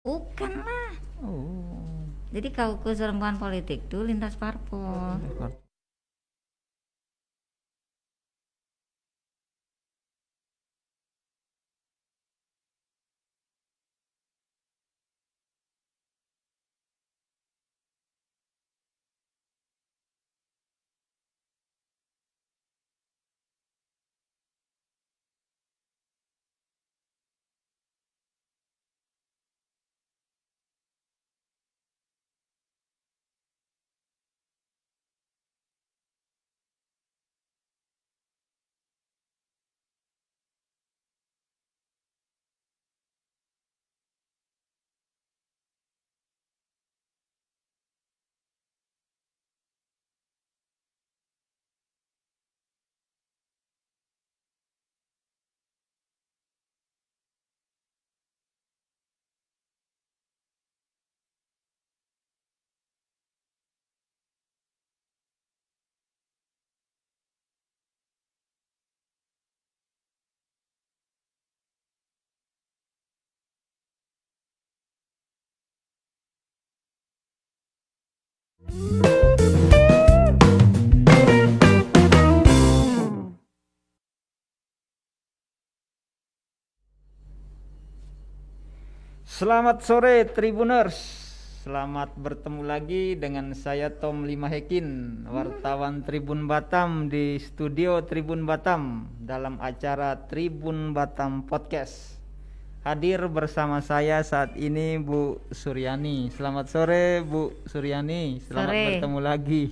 Bukan lah. Oh. Jadi Kaukus Perempuan Politik tuh lintas parpol. Selamat sore Tribuners. Selamat bertemu lagi dengan saya Tom Limahekin, wartawan Tribun Batam di studio Tribun Batam dalam acara Tribun Batam Podcast. Hadir bersama saya saat ini Bu Suryani. Selamat sore Bu Suryani. Selamat Sore. bertemu lagi.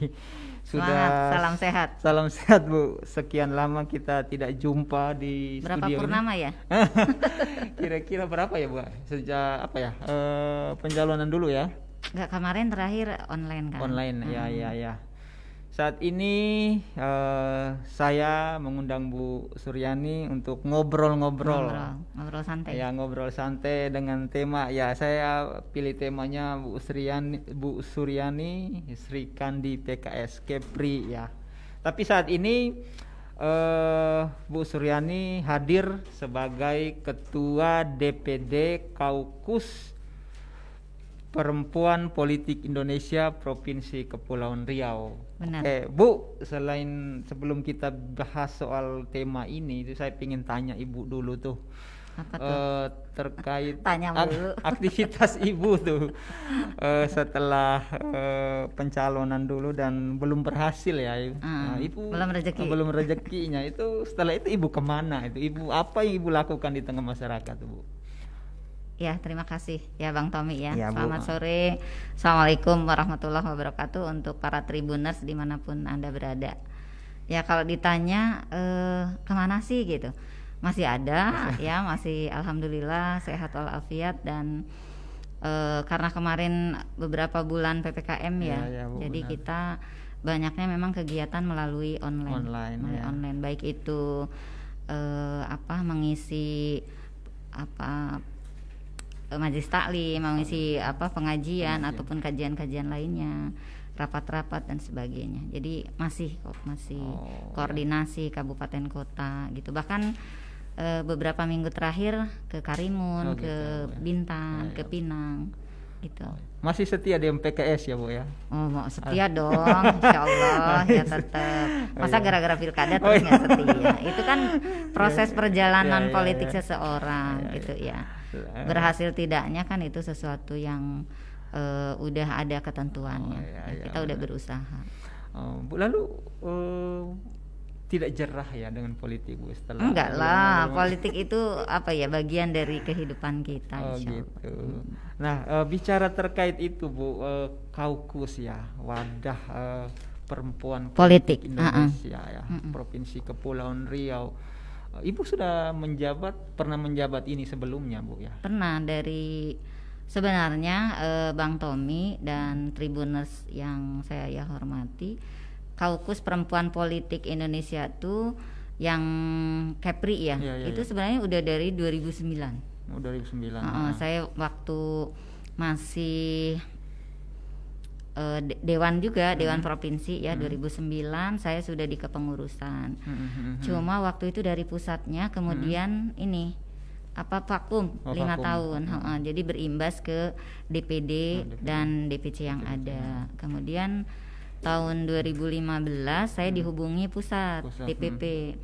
Semangat, salam sehat. Salam sehat Bu. Sekian lama kita tidak jumpa di Berapa studio purnama ini. ya? Kira-kira berapa ya Bu? Sejak apa ya? Pencalonan dulu ya. Enggak, kemarin terakhir online kan? Online. Ya. Saat ini saya mengundang Bu Suryani untuk ngobrol-ngobrol. Ngobrol santai. Ya, ngobrol santai dengan tema, ya saya pilih temanya Bu Suryani Sri Kandi PKS Kepri ya. Tapi saat ini Bu Suryani hadir sebagai Ketua DPD Kaukus Perempuan Politik Indonesia Provinsi Kepulauan Riau. Benar. Bu, sebelum kita bahas soal tema ini, itu saya ingin tanya Ibu dulu tuh. Apa tuh? Terkait Tanya dulu. aktivitas Ibu tuh setelah pencalonan dulu dan belum berhasil ya. Nah, Ibu belum rezeki. belum rezekinya. Itu setelah itu Ibu kemana? Ibu apa yang Ibu lakukan di tengah masyarakat tuh, Bu? Ya, terima kasih ya Bang Tommy ya. Ya, Bu. Selamat sore. Assalamualaikum warahmatullahi wabarakatuh untuk para Tribuners dimanapun Anda berada. Ya, kalau ditanya kemana sih gitu, masih ada ya, masih alhamdulillah sehat walafiat dan karena kemarin beberapa bulan PPKM ya, Bu, jadi benar. kita banyaknya memang kegiatan melalui online, Ya. online, baik itu mengisi majelis taklim, mengisi pengajian ataupun kajian-kajian lainnya, rapat-rapat dan sebagainya. Jadi masih koordinasi kabupaten kota gitu. Bahkan beberapa minggu terakhir ke Karimun, gitu, ke ya. Bintan, Ya. ke Pinang gitu. Masih setia di MPKS ya, Bu ya? Oh, mau setia dong, insya Allah ya tetap. Masa iya. gara-gara pilkada terus nggak setia? Itu kan proses perjalanan Iya, politik iya. seseorang gitu ya. Berhasil tidaknya kan itu sesuatu yang udah ada ketentuannya. Kita udah benar. berusaha. Bu, lalu tidak jerah ya dengan politik, Bu, setelah Enggak lah, politik itu bagian dari kehidupan kita, insya Allah. Gitu. Nah, bicara terkait itu, Bu, Kaukus ya, wadah perempuan Politik, Indonesia ya, Provinsi Kepulauan Riau. Ibu sudah pernah menjabat ini sebelumnya, Bu ya? Pernah sebenarnya Bang Tommy dan Tribuners yang saya hormati, Kaukus Perempuan Politik Indonesia tuh yang Kepri ya, itu sebenarnya udah dari 2009. 2009. Saya waktu masih Dewan juga, Dewan Provinsi ya, 2009 saya sudah di kepengurusan. Cuma waktu itu dari pusatnya kemudian ini vakum 5 vakum. tahun. Jadi berimbas ke DPD dan DPC yang ada. Kemudian tahun 2015 saya dihubungi pusat DPP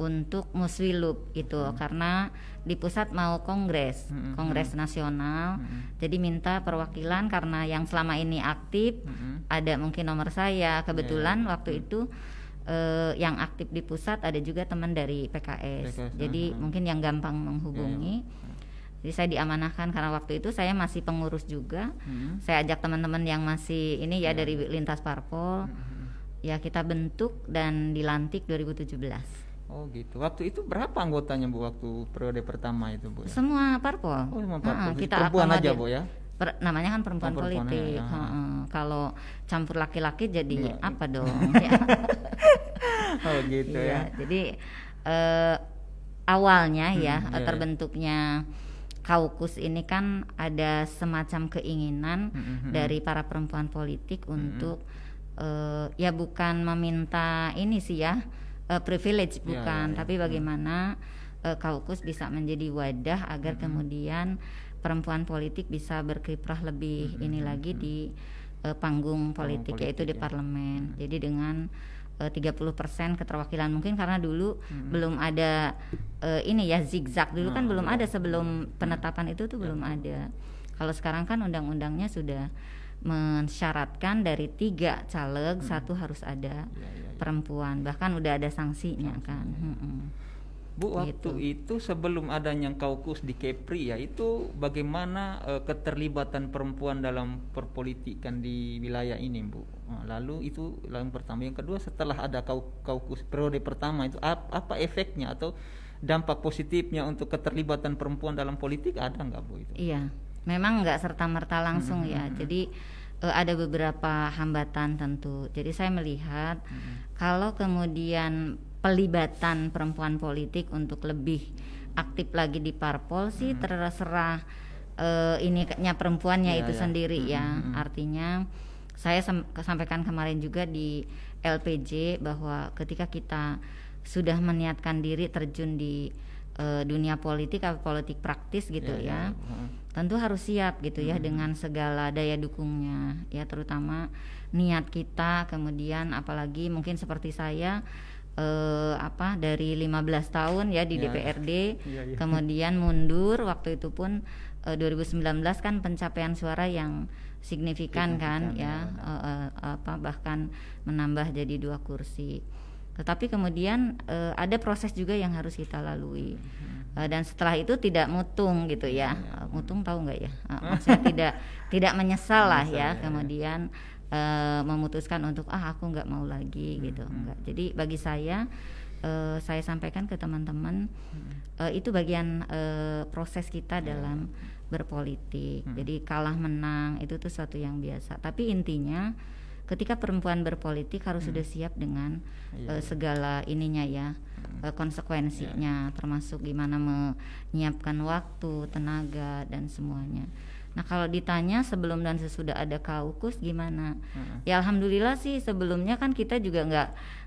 untuk Muswilup itu karena di pusat mau kongres nasional. Jadi minta perwakilan karena yang selama ini aktif ada mungkin nomor saya. Kebetulan waktu itu yang aktif di pusat ada juga teman dari PKS. Jadi mungkin yang gampang menghubungi. Jadi saya diamanahkan karena waktu itu saya masih pengurus juga. Saya ajak teman-teman yang masih ini ya dari lintas parpol. Ya kita bentuk dan dilantik 2017. Oh gitu. Waktu itu berapa anggotanya Bu waktu periode pertama itu Bu? Semua parpol. Oh, semua parpol. Kita perempuan aja Bu ya? Namanya kan perempuan politik. Kalau campur laki-laki jadi apa dong? Ya. Oh gitu ya. Jadi awalnya terbentuknya kaukus ini kan ada semacam keinginan dari para perempuan politik untuk ya bukan meminta ini sih ya privilege bukan, tapi bagaimana kaukus bisa menjadi wadah agar kemudian perempuan politik bisa berkiprah lebih ini lagi di panggung politik yaitu di parlemen. Jadi dengan 30% keterwakilan mungkin karena dulu belum ada ini ya zigzag dulu kan belum ada sebelum penetapan itu tuh belum ada. Kalau sekarang kan undang-undangnya sudah mensyaratkan dari 3 caleg 1 harus ada perempuan, bahkan udah ada sanksinya kan. Bu, waktu itu sebelum adanya kaukus di Kepri ya, itu bagaimana keterlibatan perempuan dalam perpolitikan di wilayah ini Bu? Lalu itu yang pertama. Yang kedua, setelah ada kaukus periode pertama itu apa efeknya atau dampak positifnya untuk keterlibatan perempuan dalam politik ada nggak Bu itu? Iya, memang nggak serta-merta langsung ya. Jadi ada beberapa hambatan tentu. Jadi saya melihat kalau kemudian pelibatan perempuan politik untuk lebih aktif lagi di parpol sih terserah ininya perempuannya itu sendiri ya. Artinya saya sampaikan kemarin juga di LPJ bahwa ketika kita sudah meniatkan diri terjun di dunia politik atau politik praktis gitu tentu harus siap gitu ya dengan segala daya dukungnya ya, terutama niat kita. Kemudian apalagi mungkin seperti saya dari 15 tahun ya di DPRD kemudian mundur waktu itu pun 2019 kan pencapaian suara yang signifikan kan bahkan menambah jadi 2 kursi. Tetapi kemudian ada proses juga yang harus kita lalui dan setelah itu tidak mutung gitu ya. Mutung tahu nggak ya? Maksudnya tidak menyesal lah ya. Kemudian memutuskan untuk aku nggak mau lagi gitu. Enggak. Jadi bagi saya sampaikan ke teman-teman itu bagian proses kita dalam berpolitik. Jadi kalah menang itu tuh suatu yang biasa. Tapi intinya ketika perempuan berpolitik harus sudah siap dengan segala ininya ya, konsekuensinya, termasuk gimana menyiapkan waktu, tenaga dan semuanya. Nah kalau ditanya sebelum dan sesudah ada kaukus gimana? Ya alhamdulillah sih sebelumnya kan kita juga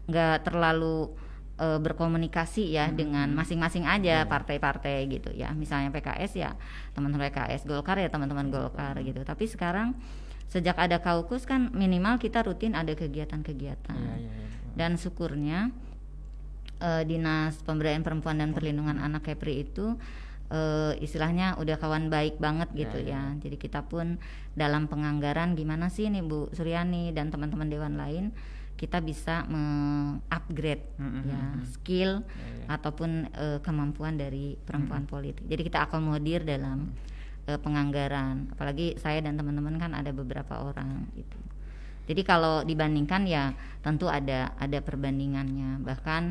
nggak terlalu berkomunikasi ya dengan masing-masing aja partai-partai gitu ya. Misalnya PKS ya teman-teman PKS, Golkar ya teman-teman Golkar gitu. Tapi sekarang sejak ada kaukus kan minimal kita rutin ada kegiatan-kegiatan. Dan syukurnya Dinas Pemberdayaan Perempuan dan Perlindungan Anak Kepri itu istilahnya udah kawan baik banget gitu ya. Jadi kita pun dalam penganggaran gimana sih nih Bu Suryani dan teman-teman dewan lain kita bisa mengupgrade skill ataupun kemampuan dari perempuan politik. Jadi kita akomodir dalam penganggaran. Apalagi saya dan teman-teman kan ada beberapa orang gitu. Jadi kalau dibandingkan ya tentu ada perbandingannya. Bahkan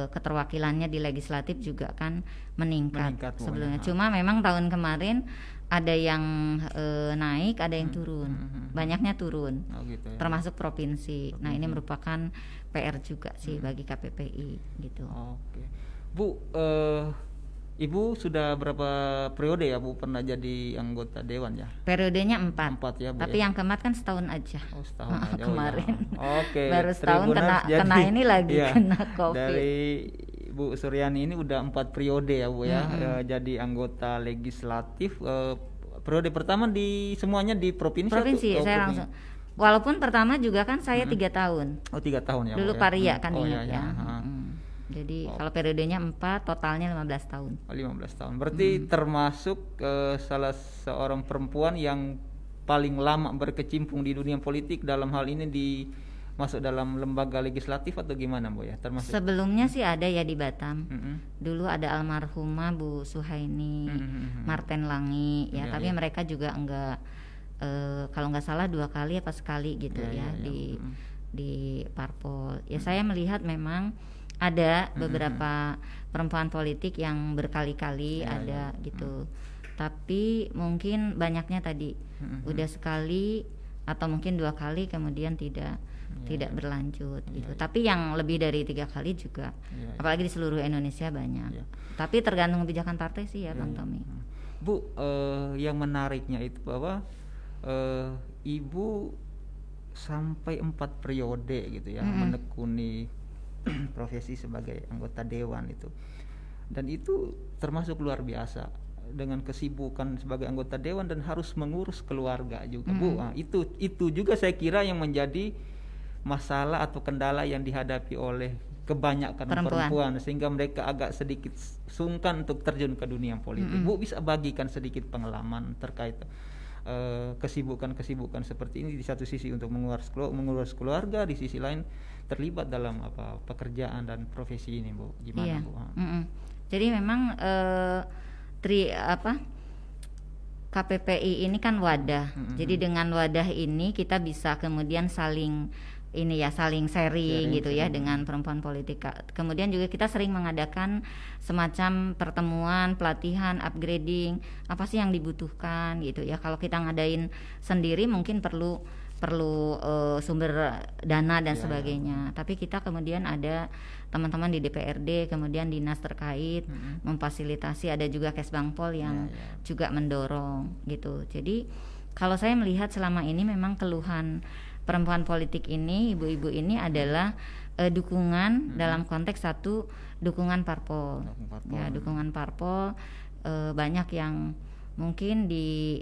keterwakilannya di legislatif juga kan meningkat sebelumnya. Cuma memang tahun kemarin ada yang naik, ada yang turun. Banyaknya turun. Gitu ya. Termasuk provinsi. Nah, ini merupakan PR juga sih bagi KPPI gitu. Oke. Bu, Ibu sudah berapa periode ya Bu pernah jadi anggota dewan ya? Periodenya 4 ya Bu. Tapi yang keempat kan setahun aja. Setahun aja. Kemarin. Oke. Baru setahun kena ini lagi kena COVID. Dari Bu Suryani ini udah 4 periode ya Bu ya, jadi anggota legislatif. Periode pertama semuanya di provinsi. Provinsi, saya langsung. Walaupun pertama juga kan saya 3 tahun. Oh 3 tahun ya. Dulu Bu, ya? Paria kan iya, ingat ya. Jadi kalau periodenya 4, totalnya 15 tahun. 15 tahun. Berarti termasuk salah seorang perempuan yang paling lama berkecimpung di dunia politik, dalam hal ini masuk dalam lembaga legislatif atau gimana Bu ya? Termasuk. Sebelumnya sih ada ya di Batam. Dulu ada almarhumah Bu Suhaini, Marten Langi ya, tapi mereka juga enggak kalau nggak salah 2 kali apa sekali gitu di parpol. Ya saya melihat memang ada beberapa perempuan politik yang berkali-kali ada gitu. Tapi mungkin banyaknya tadi udah sekali atau mungkin 2 kali kemudian tidak berlanjut gitu. Tapi yang lebih dari 3 kali juga, apalagi di seluruh Indonesia banyak. Tapi tergantung kebijakan partai sih ya Bang Tommy. Bu, yang menariknya itu bahwa Ibu sampai 4 periode gitu ya, menekuni profesi sebagai anggota dewan itu, dan itu termasuk luar biasa dengan kesibukan sebagai anggota dewan dan harus mengurus keluarga juga Bu. Nah, itu juga saya kira yang menjadi masalah atau kendala yang dihadapi oleh kebanyakan perempuan sehingga mereka agak sedikit sungkan untuk terjun ke dunia politik. Bu bisa bagikan sedikit pengalaman terkait kesibukan seperti ini, di satu sisi untuk mengurus keluarga, di sisi lain terlibat dalam pekerjaan dan profesi ini Bu. Gimana Bu? Jadi memang KPPI ini kan wadah. Jadi dengan wadah ini kita bisa kemudian saling sharing gitu ya dengan perempuan politik. Kemudian juga kita sering mengadakan semacam pertemuan, pelatihan, upgrading, apa sih yang dibutuhkan gitu ya. Kalau kita ngadain sendiri mungkin perlu sumber dana dan sebagainya. Tapi kita kemudian ada teman-teman di DPRD, kemudian dinas terkait memfasilitasi, ada juga Kesbangpol yang juga mendorong gitu. Jadi kalau saya melihat selama ini memang keluhan perempuan politik ini, ibu-ibu ini adalah dukungan dalam konteks satu, dukungan parpol. Ya, dukungan parpol banyak yang mungkin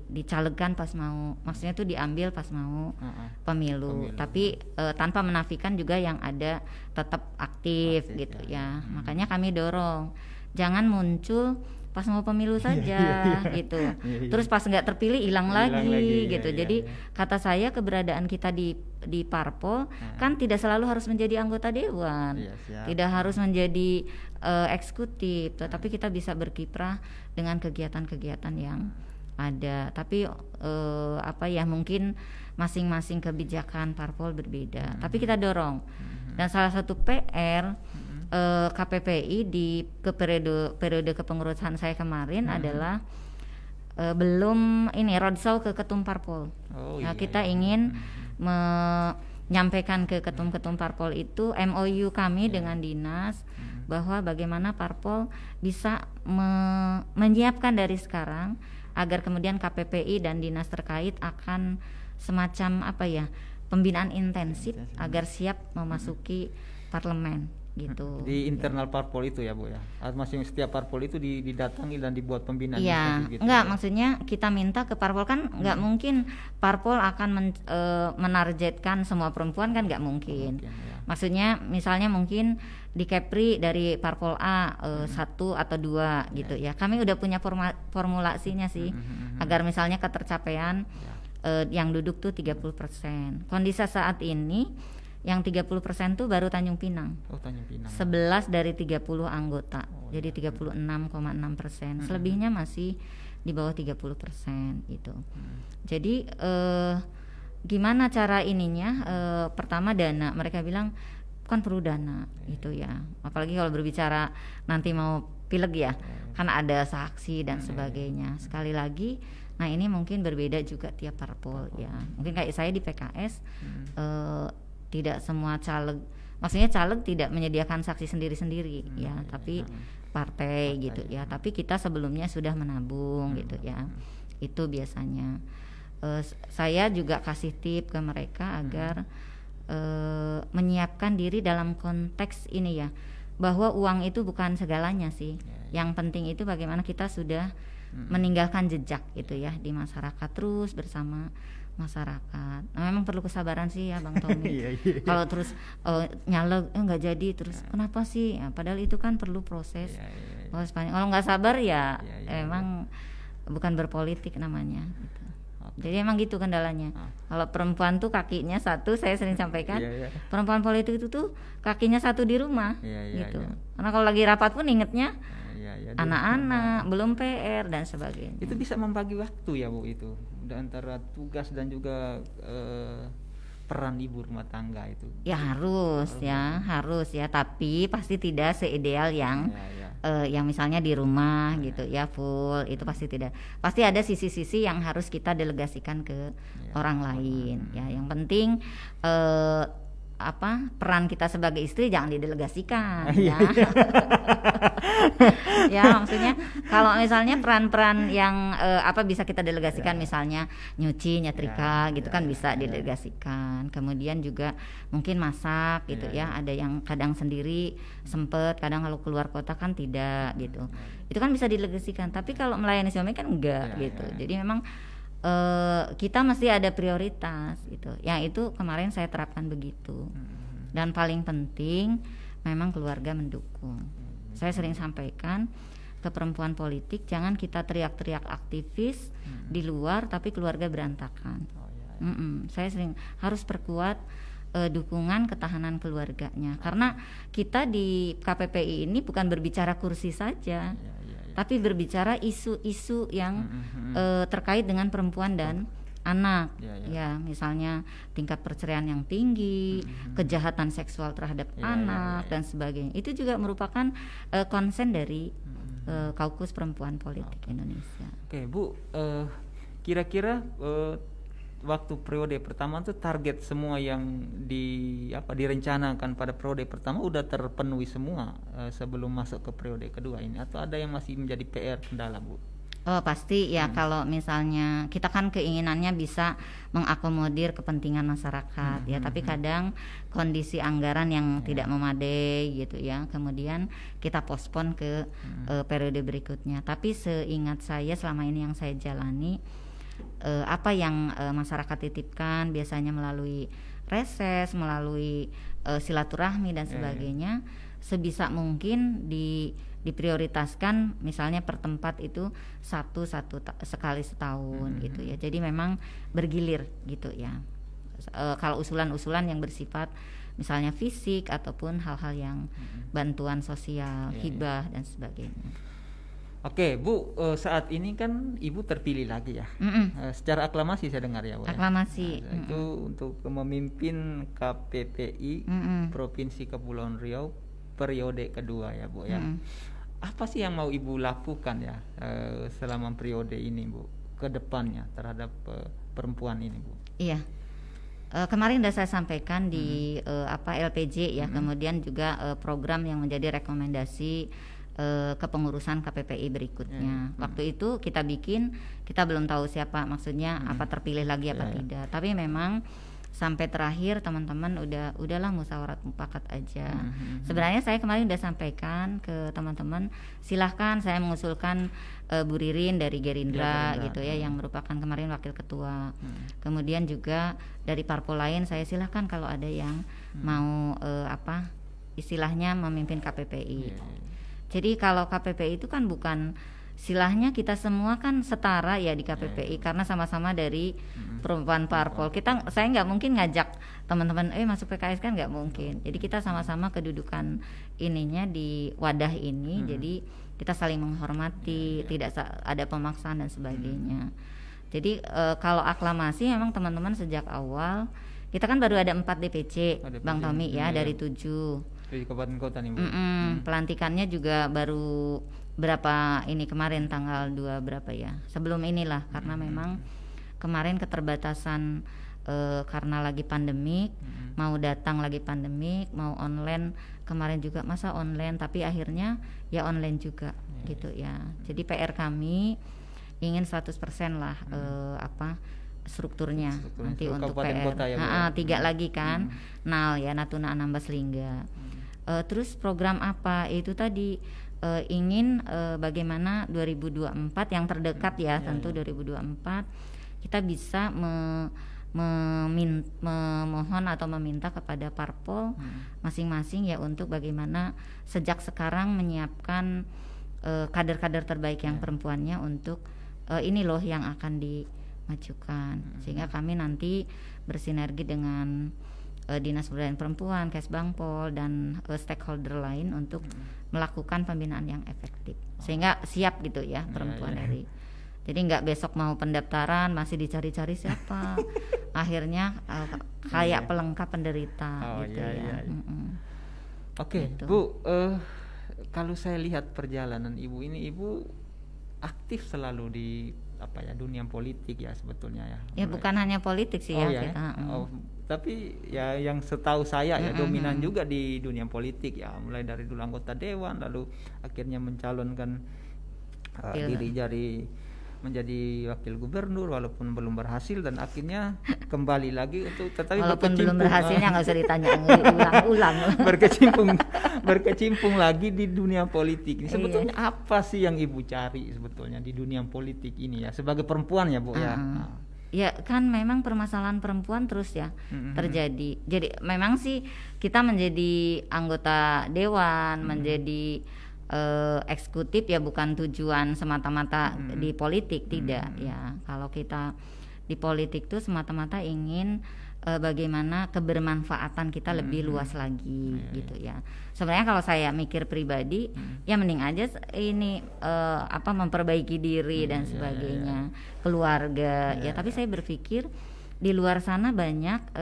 dicalegkan pas mau, maksudnya tuh diambil pas mau pemilu. Tapi tanpa menafikan juga yang ada tetap aktif gitu ya. Makanya kami dorong jangan muncul pas mau pemilu saja gitu. Terus pas nggak terpilih hilang lagi gitu. Jadi kata saya keberadaan kita di parpol kan tidak selalu harus menjadi anggota dewan, tidak harus menjadi eksekutif, tetapi kita bisa berkiprah dengan kegiatan-kegiatan yang ada. Tapi mungkin masing-masing kebijakan parpol berbeda. Tapi kita dorong. Dan salah satu PR KPPI di periode kepengurusan saya kemarin adalah belum roadshow ke ketum parpol. Kita ingin menyampaikan ke ketum-ketum parpol itu MOU kami dengan dinas bahwa bagaimana parpol bisa menyiapkan dari sekarang agar kemudian KPPI dan dinas terkait akan semacam pembinaan intensif agar siap memasuki parlemen gitu. Di internal parpol itu ya Bu ya. Masing setiap parpol itu didatangi dan dibuat pembinaan. Iya, gitu, enggak maksudnya kita minta ke parpol kan enggak mungkin parpol akan menargetkan semua perempuan kan enggak mungkin. Maksudnya misalnya mungkin di Kepri dari parpol A 1 atau 2 gitu ya. Kami udah punya formulasinya sih agar misalnya ketercapaian yang duduk tuh 30%. Kondisi saat ini yang 30% tuh baru Tanjung Pinang. Tanjung Pinang. 11 dari 30 anggota. Jadi 36,6%. Selebihnya masih di bawah 30% gitu. Jadi gimana cara ininya? Pertama dana. Mereka bilang kan perlu dana gitu ya. Apalagi kalau berbicara nanti mau pileg ya. Kan ada saksi dan sebagainya. Sekali lagi, nah ini mungkin berbeda juga tiap parpol ya. Mungkin kayak saya di PKS tidak semua caleg, maksudnya caleg tidak menyediakan saksi sendiri-sendiri ya, tapi partai gitu ya. Tapi kita sebelumnya sudah menabung gitu ya. Itu biasanya. Saya juga kasih tip ke mereka agar menyiapkan diri dalam konteks ini ya, bahwa uang itu bukan segalanya sih. Yang penting itu bagaimana kita sudah meninggalkan jejak gitu ya di masyarakat, terus bersama masyarakat. Nah, memang perlu kesabaran sih ya Bang Tommy. Kalau terus nyalek nggak jadi terus kenapa sih? Ya, padahal itu kan perlu proses. Proses panjang. Kalau nggak sabar ya, emang bukan berpolitik namanya. Gitu. Jadi emang gitu kendalanya. Kalau perempuan tuh kakinya satu, saya sering sampaikan. Perempuan politik itu tuh kakinya satu di rumah, gitu. Karena kalau lagi rapat pun ingetnya anak-anak, belum PR dan sebagainya. Itu bisa membagi waktu ya Bu itu, antara tugas dan juga peran ibu rumah tangga itu. Ya harus ya. Tapi pasti tidak seideal yang yang misalnya di rumah gitu ya full, itu pasti tidak. Pasti ada sisi-sisi yang harus kita delegasikan ke orang lain. Ya, yang penting peran kita sebagai istri jangan didelegasikan ya. Ya maksudnya kalau misalnya peran-peran yang bisa kita delegasikan, misalnya nyuci, nyetrika gitu kan bisa didelegasikan. Kemudian juga mungkin masak gitu ya. Ada yang kadang sendiri sempet, kadang kalau keluar kota kan tidak gitu. Itu kan bisa didelegasikan. Tapi kalau melayani suami kan enggak gitu. Jadi memang kita mesti ada prioritas gitu. Yang itu kemarin saya terapkan begitu. Dan paling penting memang keluarga mendukung. Saya sering sampaikan ke perempuan politik, jangan kita teriak-teriak aktivis di luar tapi keluarga berantakan. Saya sering harus perkuat dukungan ketahanan keluarganya. Karena kita di KPPI ini bukan berbicara kursi saja. Tapi berbicara isu-isu yang terkait dengan perempuan dan anak, ya misalnya tingkat perceraian yang tinggi, kejahatan seksual terhadap anak dan sebagainya. Itu juga merupakan konsen dari Kaukus Perempuan Politik Indonesia. Oke Bu, kira-kira waktu periode pertama itu target semua yang direncanakan pada periode pertama udah terpenuhi semua sebelum masuk ke periode kedua ini, atau ada yang masih menjadi PR kendala Bu? Oh pasti ya, kalau misalnya kita kan keinginannya bisa mengakomodir kepentingan masyarakat ya, tapi kadang kondisi anggaran yang tidak memadai gitu ya, kemudian kita pospon ke periode berikutnya. Tapi seingat saya selama ini yang saya jalani, apa yang masyarakat titipkan biasanya melalui reses, melalui silaturahmi dan sebagainya, sebisa mungkin diprioritaskan, misalnya per tempat itu satu sekali setahun gitu ya. Jadi memang bergilir gitu ya. Kalau usulan-usulan yang bersifat misalnya fisik ataupun hal-hal yang bantuan sosial, hibah dan sebagainya. Oke Bu, saat ini kan Ibu terpilih lagi ya, secara aklamasi saya dengar ya Bu. Aklamasi. Itu untuk memimpin KPPI Provinsi Kepulauan Riau periode kedua ya Bu ya. Apa sih yang mau Ibu lakukan ya selama periode ini Bu, ke depannya terhadap perempuan ini Bu? Iya. Kemarin sudah saya sampaikan di LPJ ya, kemudian juga program yang menjadi rekomendasi kepengurusan KPPI berikutnya. Waktu itu kita belum tahu siapa, maksudnya apa terpilih lagi apa tidak. Tapi memang sampai terakhir teman-teman udahlah musyawarah mufakat aja. Sebenarnya saya kemarin udah sampaikan ke teman-teman, silahkan saya mengusulkan Bu Ririn dari Gerindra gitu ya, yang merupakan kemarin wakil ketua. Kemudian juga dari parpol lain saya silahkan kalau ada yang mau istilahnya memimpin KPPI. Jadi kalau KPPI itu kan bukan, istilahnya kita semua kan setara ya di KPPI, karena sama-sama dari perempuan parpol. Saya nggak mungkin ngajak teman-teman masuk PKS, kan nggak mungkin. Jadi kita sama-sama kedudukan ininya di wadah ini. Jadi kita saling menghormati, tidak ada pemaksaan dan sebagainya. Jadi kalau aklamasi memang teman-teman sejak awal, kita kan baru ada 4 DPC, Bang Tommy ya, dari 7 di kabupaten kota nih Bu. Pelantikannya juga baru berapa ini kemarin tanggal 2 berapa ya, sebelum inilah, karena memang kemarin keterbatasan karena lagi pandemik, mau datang lagi pandemik, mau online kemarin juga masa online, tapi akhirnya ya online juga gitu ya. Jadi PR kami ingin 100% lah strukturnya nanti untuk PR. Ya, 3 lagi kan, Nal ya, Natuna Anambas Lingga. Terus program apa? Itu tadi ingin bagaimana 2024 yang terdekat ya, tentu 2024 kita bisa memohon atau meminta kepada parpol masing-masing ya untuk bagaimana sejak sekarang menyiapkan kader-kader terbaik yang perempuannya untuk ini loh yang akan dimajukan, sehingga kami nanti bersinergi dengan Dinas Pemberdayaan Perempuan, Kesbangpol dan stakeholder lain untuk melakukan pembinaan yang efektif sehingga siap gitu ya perempuan dari. Jadi nggak besok mau pendaftaran masih dicari-cari siapa, akhirnya kayak pelengkap penderita gitu ya. Oke, gitu. Bu, kalau saya lihat perjalanan Ibu ini, Ibu aktif selalu di dunia politik ya sebetulnya ya. Ya bukan hanya politik sih kita. Tapi ya yang setahu saya ya dominan juga di dunia politik ya, mulai dari dulu anggota dewan lalu akhirnya mencalonkan diri menjadi wakil gubernur walaupun belum berhasil dan akhirnya kembali lagi untuk tetapi walaupun belum berhasilnya nggak usah ditanya ulang-ulang berkecimpung lagi di dunia politik ini. Sebetulnya apa sih yang Ibu cari sebetulnya di dunia politik ini ya sebagai perempuan ya Bu ya? Ya kan memang permasalahan perempuan terus ya terjadi. Jadi memang sih kita menjadi anggota dewan, menjadi eksekutif ya bukan tujuan semata-mata di politik, tidak ya. Kalau kita di politik tuh semata-mata ingin bagaimana kebermanfaatan kita lebih luas lagi gitu ya. Sebenarnya kalau saya mikir pribadi ya mending aja ini memperbaiki diri dan sebagainya, keluarga ya. Tapi saya berpikir di luar sana banyak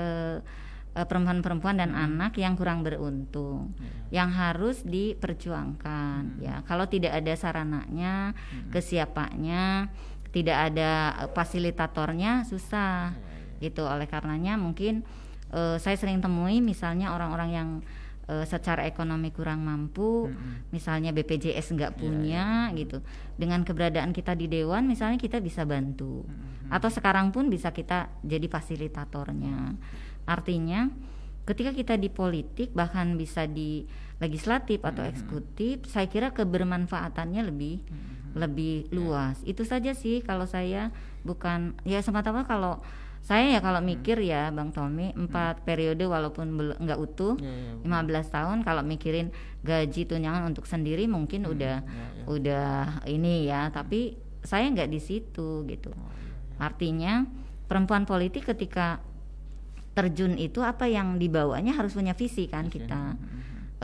perempuan-perempuan dan anak yang kurang beruntung, yang harus diperjuangkan ya. Kalau tidak ada sarananya, kesiapannya, tidak ada fasilitatornya, susah gitu. Oleh karenanya mungkin saya sering temui misalnya orang-orang yang secara ekonomi kurang mampu, misalnya BPJS nggak punya gitu. Dengan keberadaan kita di dewan misalnya kita bisa bantu, atau sekarang pun bisa kita jadi fasilitatornya. Artinya ketika kita di politik bahkan bisa di legislatif atau eksekutif, saya kira kebermanfaatannya lebih luas. Itu saja sih kalau saya, bukan ya semata-mata kalau saya ya kalau mikir ya Bang Tommy 4 periode walaupun nggak utuh 15 tahun, kalau mikirin gaji tunjangan untuk sendiri mungkin udah ini ya, tapi saya nggak di situ gitu. Artinya perempuan politik ketika terjun itu apa yang dibawanya harus punya visi kan kita.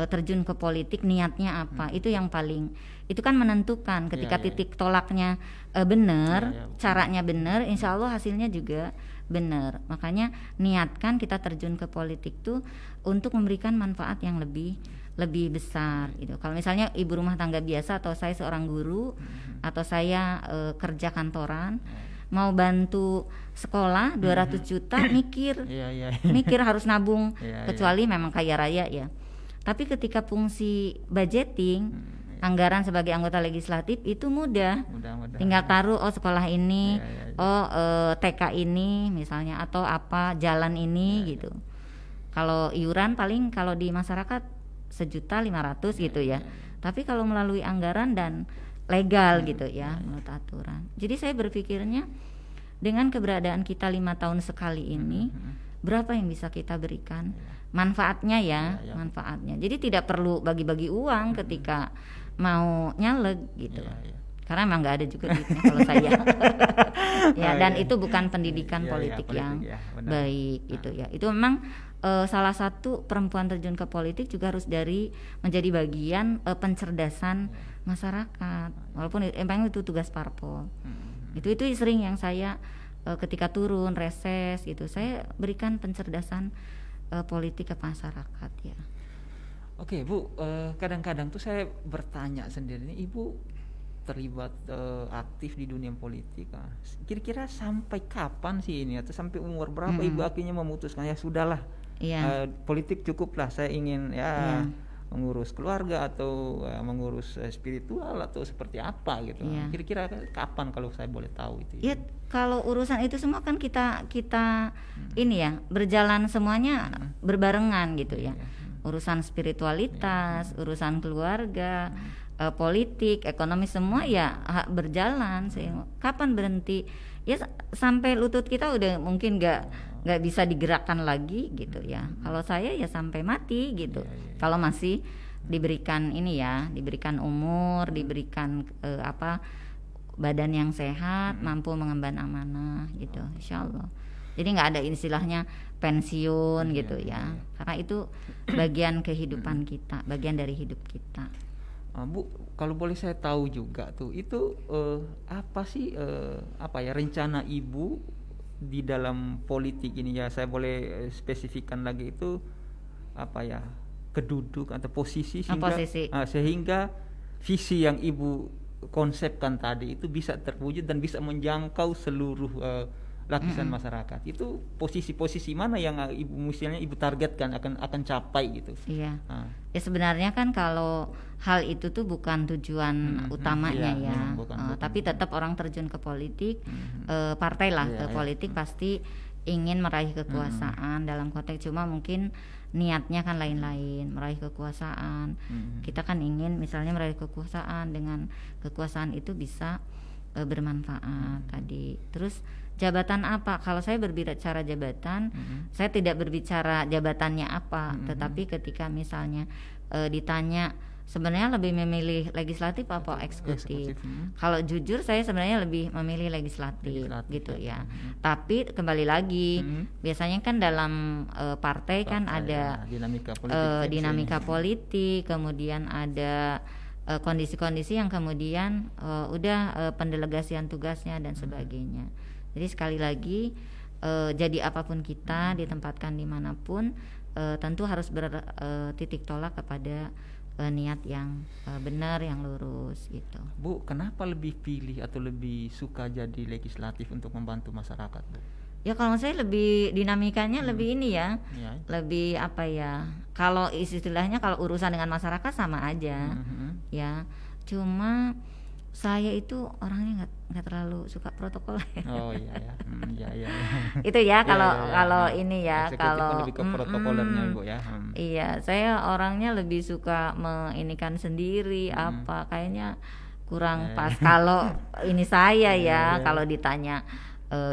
Terjun ke politik niatnya apa, itu yang paling, itu kan menentukan ketika titik tolaknya benar, caranya benar, insya Allah hasilnya juga benar. Makanya niatkan kita terjun ke politik tuh untuk memberikan manfaat yang lebih besar gitu. Kalau misalnya ibu rumah tangga biasa atau saya seorang guru atau saya kerja kantoran, mau bantu sekolah 200 juta mikir harus nabung, kecuali memang kaya raya ya. Tapi ketika fungsi budgeting, anggaran sebagai anggota legislatif itu mudah. Tinggal taruh sekolah ini, TK ini misalnya, atau apa jalan ini gitu. Kalau iuran paling kalau di masyarakat 1.500.000 gitu ya. Tapi kalau melalui anggaran dan legal gitu ya menurut aturan. Jadi saya berpikirnya dengan keberadaan kita 5 tahun sekali ini, berapa yang bisa kita berikan manfaatnya ya, manfaatnya. Jadi tidak perlu bagi-bagi uang ketika mau nyaleg gitu. Karena emang nggak ada juga duitnya kalau saya. Dan itu bukan pendidikan politik yang baik gitu ya. Itu memang salah satu perempuan terjun ke politik juga harus menjadi bagian pencerdasan masyarakat. Walaupun emang itu tugas parpol. Itu sering yang saya ketika turun reses gitu, saya berikan pencerdasan politik ke masyarakat ya. Oke Bu, kadang-kadang tuh saya bertanya sendiri nih, Ibu terlibat aktif di dunia politik, kira-kira sampai kapan sih ini, atau sampai umur berapa Ibu akhirnya memutuskan ya sudahlah, politik cukuplah, saya ingin mengurus keluarga atau mengurus spiritual atau seperti apa gitu. Kira-kira kapan kalau saya boleh tahu itu? Ya kalau urusan itu semua kan kita ini ya berjalan semuanya berbarengan gitu ya. urusan spiritualitas, urusan keluarga, politik, ekonomi, semua ya berjalan. Kapan berhenti? Ya sampai lutut kita udah mungkin nggak bisa digerakkan lagi gitu ya. Kalau saya ya sampai mati gitu. Kalau masih diberikan ini ya, diberikan umur, diberikan badan yang sehat, mampu mengemban amanah gitu, insya Allah. Jadi nggak ada istilahnya pensiun gitu ya, karena itu bagian kehidupan kita, bagian dari hidup kita. Bu, kalau boleh saya tahu juga tuh, itu apa sih rencana Ibu di dalam politik ini ya? Saya boleh spesifikkan lagi itu keduduk atau posisi sehingga visi yang Ibu konsepkan tadi itu bisa terwujud dan bisa menjangkau seluruh lapisan masyarakat. Itu posisi-posisi mana yang Ibu targetkan akan capai gitu? Iya. Ya sebenarnya kan kalau hal itu tuh bukan tujuan utamanya ya. Tapi tetap orang terjun ke politik, partai lah ke politik pasti ingin meraih kekuasaan dalam konteks, cuma mungkin niatnya kan lain-lain. Meraih kekuasaan, kita kan ingin misalnya meraih kekuasaan, dengan kekuasaan itu bisa bermanfaat tadi. Terus jabatan apa? Kalau saya berbicara jabatan, saya tidak berbicara jabatannya apa, tetapi ketika misalnya ditanya sebenarnya lebih memilih legislatif apa eksekutif. Kalau jujur saya sebenarnya lebih memilih legislatif gitu ya. Tapi kembali lagi, biasanya kan dalam partai kan ada dinamika politik, kemudian ada kondisi-kondisi yang kemudian pendelegasian tugasnya dan sebagainya. Jadi sekali lagi, jadi apapun kita, ditempatkan dimanapun, tentu harus bertitik tolak kepada niat yang benar, yang lurus gitu. Bu, kenapa lebih pilih atau lebih suka jadi legislatif untuk membantu masyarakat, Bu? Ya kalau saya lebih dinamikanya lebih ini ya, lebih kalau istilahnya kalau urusan dengan masyarakat sama aja, ya. Cuma saya itu orangnya nggak terlalu suka protokol. Oh iya. Itu ya kalau ini ya, kalau lebih ke protokolernya Bu ya. Iya, saya orangnya lebih suka meinikan sendiri kayaknya kurang pas kalau ini saya ya. Kalau ditanya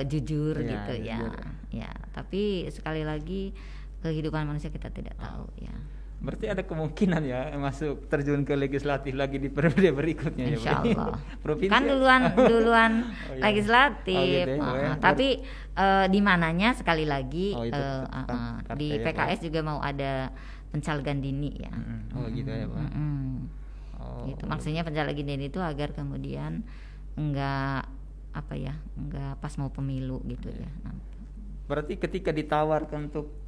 jujur gitu ya. Ya, tapi sekali lagi kehidupan manusia kita tidak tahu ya. Berarti ada kemungkinan ya masuk terjun ke legislatif lagi di periode berikutnya. Insya ya, Allah. Kan duluan legislatif. Tapi di mananya sekali lagi di PKS juga mau ada pencalegan dini ya. Gitu ya, Pak. Gitu. Maksudnya pencalegan dini itu agar kemudian enggak pas mau pemilu gitu ya. Berarti ketika ditawarkan untuk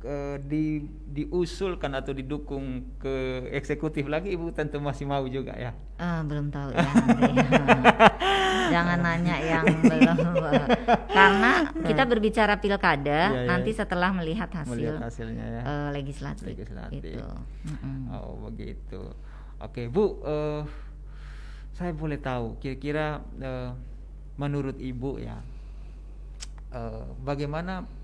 diusulkan atau didukung ke eksekutif lagi, Ibu tentu masih mau juga ya? Belum tahu ya. Jangan nanya yang belum. Karena kita berbicara pilkada nanti setelah melihat hasilnya ya. Legislatif. Gitu. Oh begitu. Oke Bu, saya boleh tahu kira-kira menurut Ibu ya, bagaimana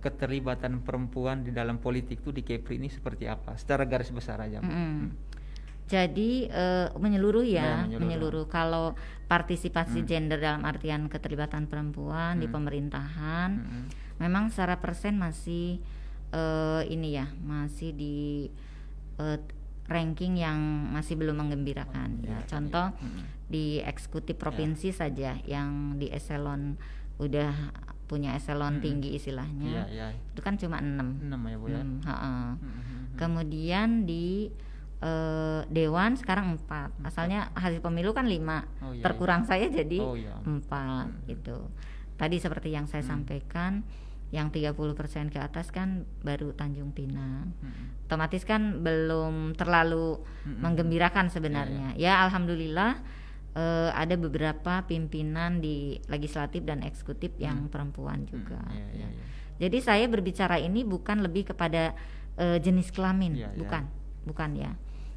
keterlibatan perempuan di dalam politik itu di Kepri ini seperti apa? Secara garis besar aja. Jadi menyeluruh ya, menyeluruh. Kalau partisipasi gender dalam artian keterlibatan perempuan di pemerintahan, memang secara persen masih masih di ranking yang masih belum menggembirakan. Contoh di eksekutif provinsi saja yang di eselon udah punya eselon tinggi istilahnya, itu kan cuma 6 ya Bu ya. Kemudian di dewan sekarang 4. Asalnya hasil pemilu kan 5, terkurang saya jadi 4 gitu. Tadi seperti yang saya sampaikan, yang 30% ke atas kan baru Tanjung Pinang. Otomatis kan belum terlalu menggembirakan sebenarnya. Ya alhamdulillah ada beberapa pimpinan di legislatif dan eksekutif yang perempuan juga. Jadi saya berbicara ini bukan lebih kepada jenis kelamin, bukan ya.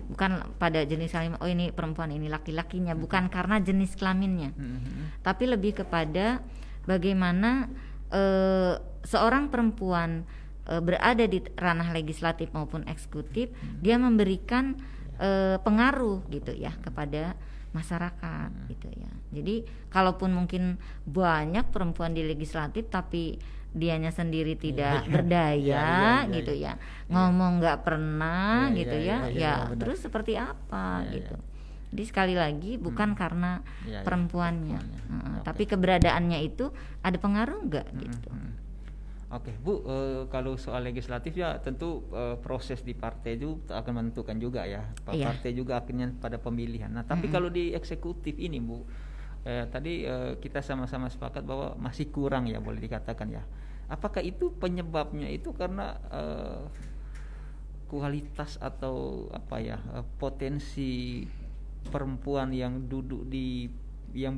Bukan pada jenis kelamin, oh ini perempuan ini laki-lakinya, bukan karena jenis kelaminnya. Tapi lebih kepada bagaimana seorang perempuan berada di ranah legislatif maupun eksekutif, dia memberikan pengaruh gitu ya kepada masyarakat gitu ya. Jadi kalaupun mungkin banyak perempuan di legislatif tapi dianya sendiri tidak berdaya gitu ya, ngomong nggak pernah gitu ya, terus seperti apa gitu. Jadi sekali lagi bukan karena perempuannya, tapi keberadaannya itu ada pengaruh nggak gitu. Oke, Bu, kalau soal legislatif ya tentu proses di partai itu akan menentukan juga ya. Partai juga akhirnya pada pemilihan. Nah, tapi kalau di eksekutif ini, Bu, tadi kita sama-sama sepakat bahwa masih kurang ya, boleh dikatakan ya. Apakah itu penyebabnya itu karena kualitas atau apa ya, potensi perempuan yang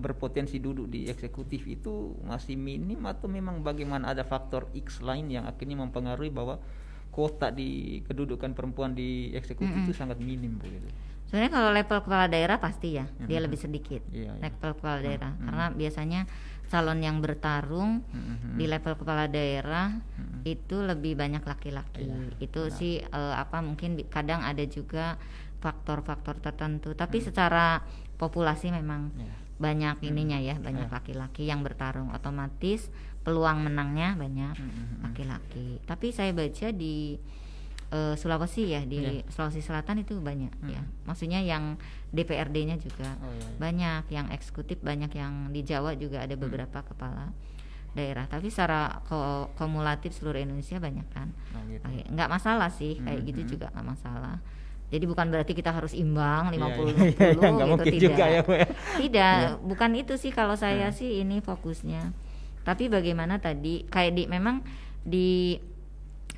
berpotensi duduk di eksekutif itu masih minim, atau memang bagaimana ada faktor X lain yang akhirnya mempengaruhi bahwa kuota di kedudukan perempuan di eksekutif itu sangat minim, Bu gitu. Sebenarnya kalau level kepala daerah pasti ya dia lebih sedikit level kepala daerah, karena biasanya calon yang bertarung di level kepala daerah itu lebih banyak laki-laki. Itu sih mungkin kadang ada juga faktor-faktor tertentu, tapi secara populasi memang banyak ininya ya, banyak laki-laki yang bertarung, otomatis peluang menangnya banyak laki-laki. Tapi saya baca di Sulawesi ya, di Sulawesi Selatan itu banyak ya, maksudnya yang DPRD-nya juga banyak, yang eksekutif banyak, yang di Jawa juga ada beberapa kepala daerah, tapi secara kumulatif seluruh Indonesia banyak kan. Nggak masalah sih kayak gitu juga nggak masalah. Jadi bukan berarti kita harus imbang 50-50 gitu, tidak. Tidak, bukan itu sih kalau saya sih ini fokusnya. Tapi bagaimana tadi kayak memang di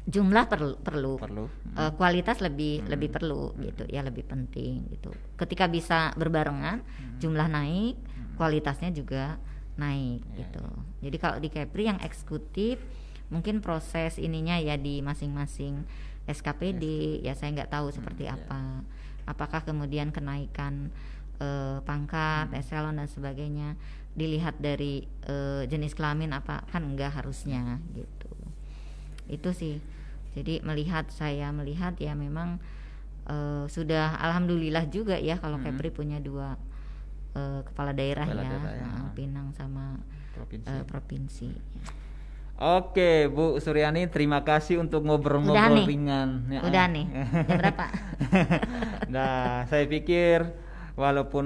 jumlah perlu. Kualitas lebih perlu gitu ya, lebih penting gitu. Ketika bisa berbarengan, jumlah naik, kualitasnya juga naik gitu. Jadi kalau di Kepri yang eksekutif mungkin proses ininya ya di masing-masing SKPD ya saya nggak tahu seperti apa, apakah kemudian kenaikan pangkat, eselon dan sebagainya dilihat dari jenis kelamin apa, kan enggak harusnya gitu. Itu sih. Jadi saya melihat ya memang sudah alhamdulillah juga ya kalau Kepri punya 2 kepala daerah ya. Pinang sama provinsi. Oke, Bu Suryani, terima kasih untuk ngobrol-ngobrol ringan. Udah nih, jam berapa? Nah, saya pikir walaupun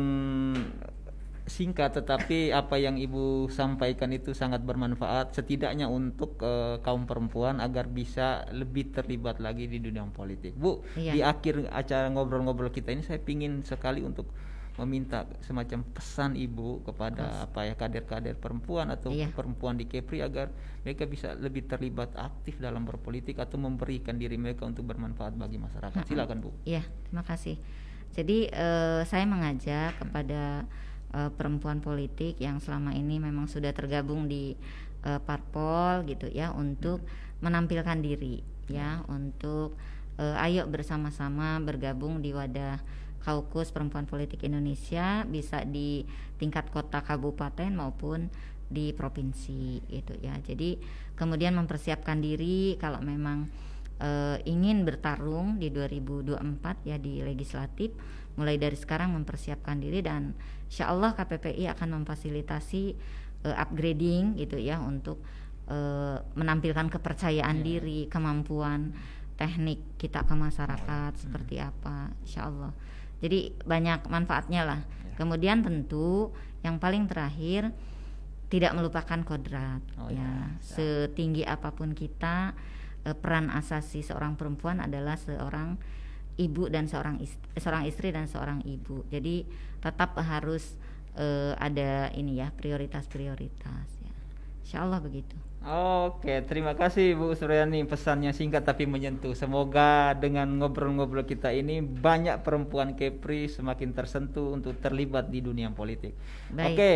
singkat, tetapi apa yang Ibu sampaikan itu sangat bermanfaat, setidaknya untuk kaum perempuan agar bisa lebih terlibat lagi di dunia politik. Bu, di akhir acara ngobrol-ngobrol kita ini saya ingin sekali untuk meminta semacam pesan Ibu kepada kader-kader perempuan atau perempuan di Kepri agar mereka bisa lebih terlibat aktif dalam berpolitik atau memberikan diri mereka untuk bermanfaat bagi masyarakat. Silakan, Bu. Iya, terima kasih. Jadi saya mengajak kepada perempuan politik yang selama ini memang sudah tergabung di parpol gitu ya, untuk menampilkan diri ya, untuk ayo bersama-sama bergabung di wadah Kaukus Perempuan Politik Indonesia, bisa di tingkat kota, kabupaten maupun di provinsi itu ya. Jadi kemudian mempersiapkan diri kalau memang ingin bertarung di 2024 ya di legislatif, mulai dari sekarang mempersiapkan diri, dan insya Allah KPPI akan memfasilitasi upgrading gitu ya, untuk menampilkan kepercayaan diri, kemampuan teknik kita ke masyarakat seperti apa, insya Allah. Jadi banyak manfaatnya lah. Kemudian tentu yang paling terakhir tidak melupakan kodrat setinggi apapun kita, peran asasi seorang perempuan adalah seorang ibu dan seorang istri dan seorang ibu. Jadi tetap harus ada ini ya, prioritas-prioritas ya. Insyaallah begitu. Oke, terima kasih Bu Suryani, pesannya singkat tapi menyentuh. Semoga dengan ngobrol-ngobrol kita ini banyak perempuan Kepri semakin tersentuh untuk terlibat di dunia politik. Baik. Oke,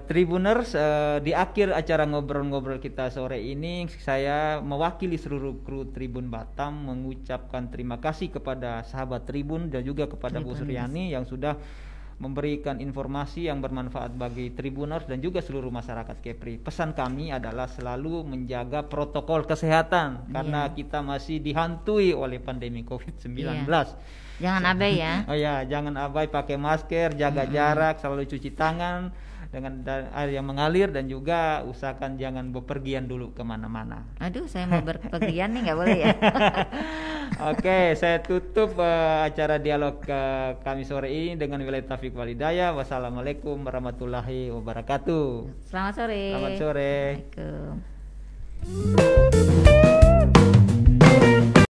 Tribuners, di akhir acara ngobrol-ngobrol kita sore ini, saya mewakili seluruh kru Tribun Batam mengucapkan terima kasih kepada sahabat Tribun dan juga kepada Bu Suryani yang sudah memberikan informasi yang bermanfaat bagi Tribuners dan juga seluruh masyarakat Kepri. Pesan kami adalah selalu menjaga protokol kesehatan karena kita masih dihantui oleh pandemi COVID-19. Jangan abai ya. Oh ya, jangan abai, pakai masker, jaga jarak, selalu cuci tangan dengan air yang mengalir, dan juga usahakan jangan bepergian dulu kemana-mana. Aduh, saya mau berpergian nih, nggak boleh ya. Oke, saya tutup acara dialog kami sore ini dengan wilayah taufiq wal hidayah. Wassalamualaikum warahmatullahi wabarakatuh. Selamat sore. Selamat sore. Waalaikumsalam.